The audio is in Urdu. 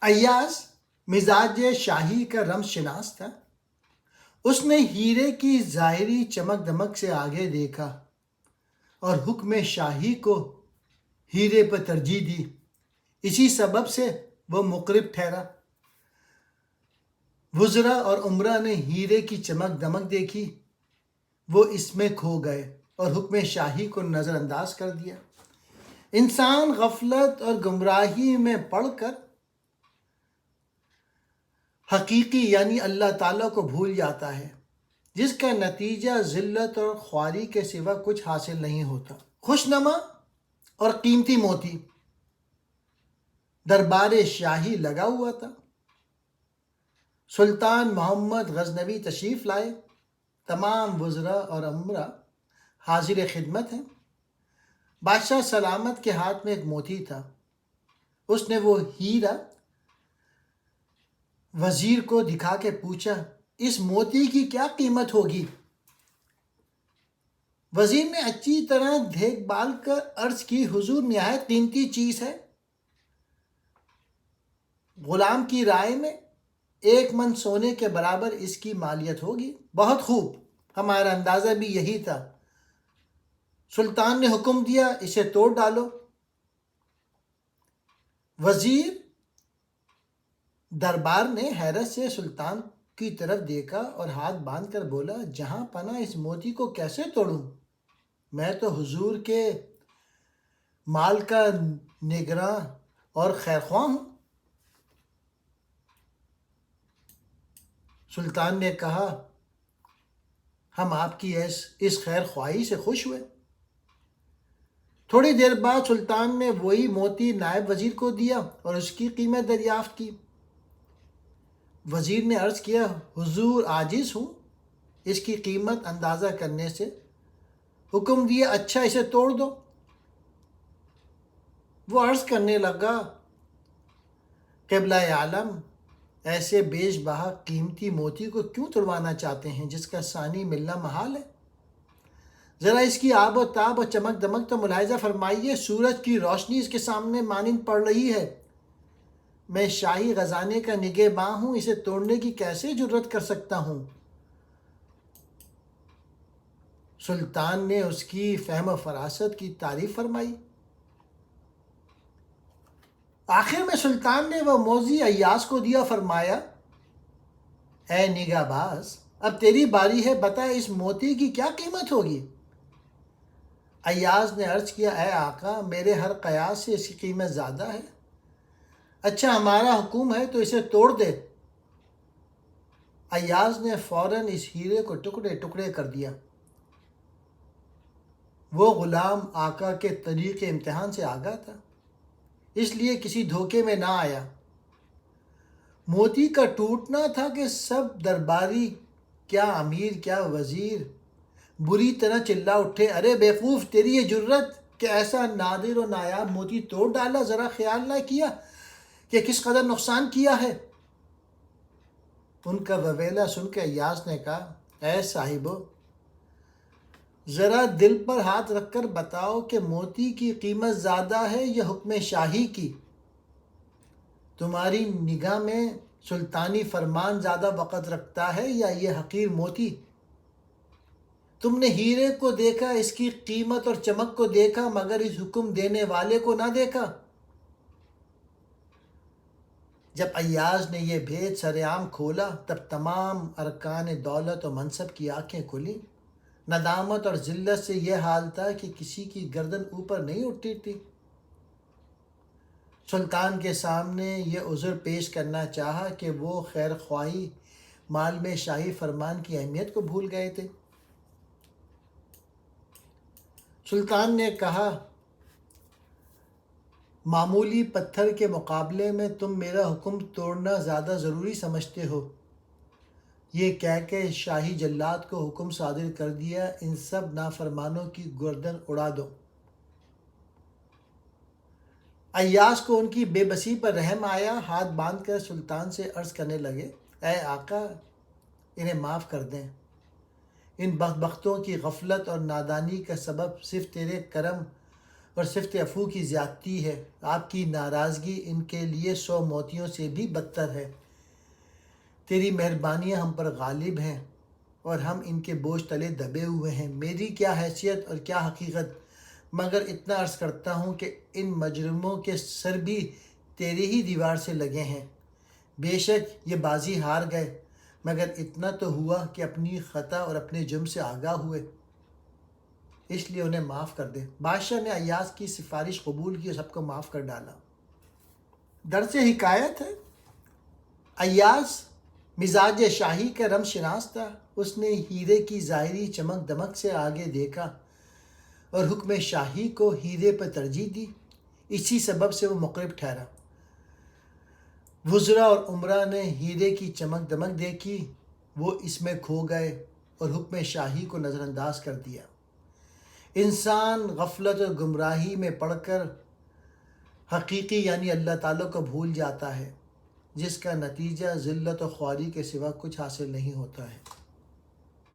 ایاز مزاج شاہی کا رمز شناس تھا۔ اس نے ہیرے کی ظاہری چمک دمک سے آگے دیکھا اور حکم شاہی کو ہیرے پر ترجیح دی۔ اسی سبب سے وہ مقرب ٹھہرا۔ وزراء اور امراء نے ہیرے کی چمک دمک دیکھی، وہ اس میں کھو گئے اور حکم شاہی کو نظر انداز کر دیا۔ انسان غفلت اور گمراہی میں پڑھ کر حقیقی یعنی اللہ تعالیٰ کو بھول جاتا ہے، جس کا نتیجہ ذلت اور خواری کے سوا کچھ حاصل نہیں ہوتا۔ خوشنما اور قیمتی موتی دربار شاہی لگا ہوا تھا۔ سلطان محمد غزنوی تشریف لائے۔ تمام وزراء اور امراء حاضر خدمت ہیں۔ بادشاہ سلامت کے ہاتھ میں ایک موتی تھا۔ اس نے وہ ہیرا وزیر کو دکھا کے پوچھا، اس موتی کی کیا قیمت ہوگی؟ وزیر نے اچھی طرح دیکھ بھال کر عرض کی، حضور نہایت قیمتی چیز ہے۔ غلام کی رائے میں 1 من سونے کے برابر اس کی مالیت ہوگی۔ بہت خوب، ہمارا اندازہ بھی یہی تھا۔ سلطان نے حکم دیا، اسے توڑ ڈالو۔ وزیر دربار نے حیرت سے سلطان کی طرف دیکھا اور ہاتھ باندھ کر بولا، جہاں پناہ اس موتی کو کیسے توڑوں؟ میں تو حضور کے مال کا نگراں اور خیرخواہ ہوں۔ سلطان نے کہا، ہم آپ کی اس خیر خواہی سے خوش ہوئے۔ تھوڑی دیر بعد سلطان نے وہی موتی نائب وزیر کو دیا اور اس کی قیمت دریافت کی۔ وزیر نے عرض کیا، حضور عاجز ہوں اس کی قیمت اندازہ کرنے سے۔ حکم دیا، اچھا اسے توڑ دو۔ وہ عرض کرنے لگا، قبلہ عالم ایسے بیش بہا قیمتی موتی کو کیوں توڑوانا چاہتے ہیں جس کا ثانی ملنا محال ہے؟ ذرا اس کی آب و تاب اور چمک دمک تو ملاحظہ فرمائیے، سورج کی روشنی اس کے سامنے مانند پڑ رہی ہے۔ میں شاہی خزانے کا نگہباں ہوں، اسے توڑنے کی کیسے جرت کر سکتا ہوں؟ سلطان نے اس کی فہم و فراست کی تعریف فرمائی۔ آخر میں سلطان نے وہ موزی ایاز کو دیا، فرمایا، اے نگاہ باز، اب تیری باری ہے، بتا اس موتی کی کیا قیمت ہوگی؟ ایاز نے عرض کیا، اے آقا، میرے ہر قیاس سے اس کی قیمت زیادہ ہے۔ اچھا، ہمارا حکم ہے تو اسے توڑ دے۔ ایاز نے فوراً اس ہیرے کو ٹکڑے ٹکڑے کر دیا۔ وہ غلام آقا کے طریق امتحان سے آگاہ تھا، اس لیے کسی دھوکے میں نہ آیا۔ موتی کا ٹوٹنا تھا کہ سب درباری، کیا امیر کیا وزیر، بری طرح چلا اٹھے، ارے بیوقوف، تیری یہ جرت کہ ایسا نادر و نایاب موتی توڑ ڈالا، ذرا خیال نہ کیا کہ کس قدر نقصان کیا ہے؟ ان کا وویلا سن کے ایاز نے کہا، اے صاحبو، ذرا دل پر ہاتھ رکھ کر بتاؤ کہ موتی کی قیمت زیادہ ہے یا حکم شاہی کی؟ تمہاری نگاہ میں سلطانی فرمان زیادہ وقت رکھتا ہے یا یہ حقیر موتی؟ تم نے ہیرے کو دیکھا، اس کی قیمت اور چمک کو دیکھا، مگر اس حکم دینے والے کو نہ دیکھا۔ جب ایاز نے یہ بھید سرعام کھولا، تب تمام ارکان دولت و منصب کی آنکھیں کھلیں۔ ندامت اور ذلت سے یہ حال تھا کہ کسی کی گردن اوپر نہیں اٹھتی تھی۔ سلطان کے سامنے یہ عذر پیش کرنا چاہا کہ وہ خیر خواہی مال میں شاہی فرمان کی اہمیت کو بھول گئے تھے۔ سلطان نے کہا، معمولی پتھر کے مقابلے میں تم میرا حکم توڑنا زیادہ ضروری سمجھتے ہو۔ یہ کہہ کے شاہی جلاد کو حکم صادر کر دیا، ان سب نافرمانوں کی گردن اڑا دو۔ ایاز کو ان کی بے بسی پر رحم آیا، ہاتھ باندھ کر سلطان سے عرض کرنے لگے، اے آقا، انہیں معاف کر دیں۔ ان بدبختوں کی غفلت اور نادانی کا سبب صرف تیرے کرم اور صفت عفو کی زیادتی ہے۔ آپ کی ناراضگی ان کے لیے 100 موتیوں سے بھی بدتر ہے۔ تیری مہربانیاں ہم پر غالب ہیں اور ہم ان کے بوجھ تلے دبے ہوئے ہیں۔ میری کیا حیثیت اور کیا حقیقت، مگر اتنا عرض کرتا ہوں کہ ان مجرموں کے سر بھی تیری ہی دیوار سے لگے ہیں۔ بے شک یہ بازی ہار گئے، مگر اتنا تو ہوا کہ اپنی خطا اور اپنے جرم سے آگاہ ہوئے، اس لیے انہیں معاف کر دے۔ بادشاہ نے ایاز کی سفارش قبول کی اور سب کو معاف کر ڈالا۔ درس حکایت ہے، ایاز مزاج شاہی کا رم شناس تھا۔ اس نے ہیرے کی ظاہری چمک دمک سے آگے دیکھا اور حکم شاہی کو ہیرے پر ترجیح دی۔ اسی سبب سے وہ مقرب ٹھہرا۔ وزراء اور عمرا نے ہیرے کی چمک دمک دیکھی، وہ اس میں کھو گئے اور حکم شاہی کو نظر انداز کر دیا۔ انسان غفلت اور گمراہی میں پڑ کر حقیقی یعنی اللہ تعالیٰ کو بھول جاتا ہے، جس کا نتیجہ ذلت و خواری کے سوا کچھ حاصل نہیں ہوتا ہے۔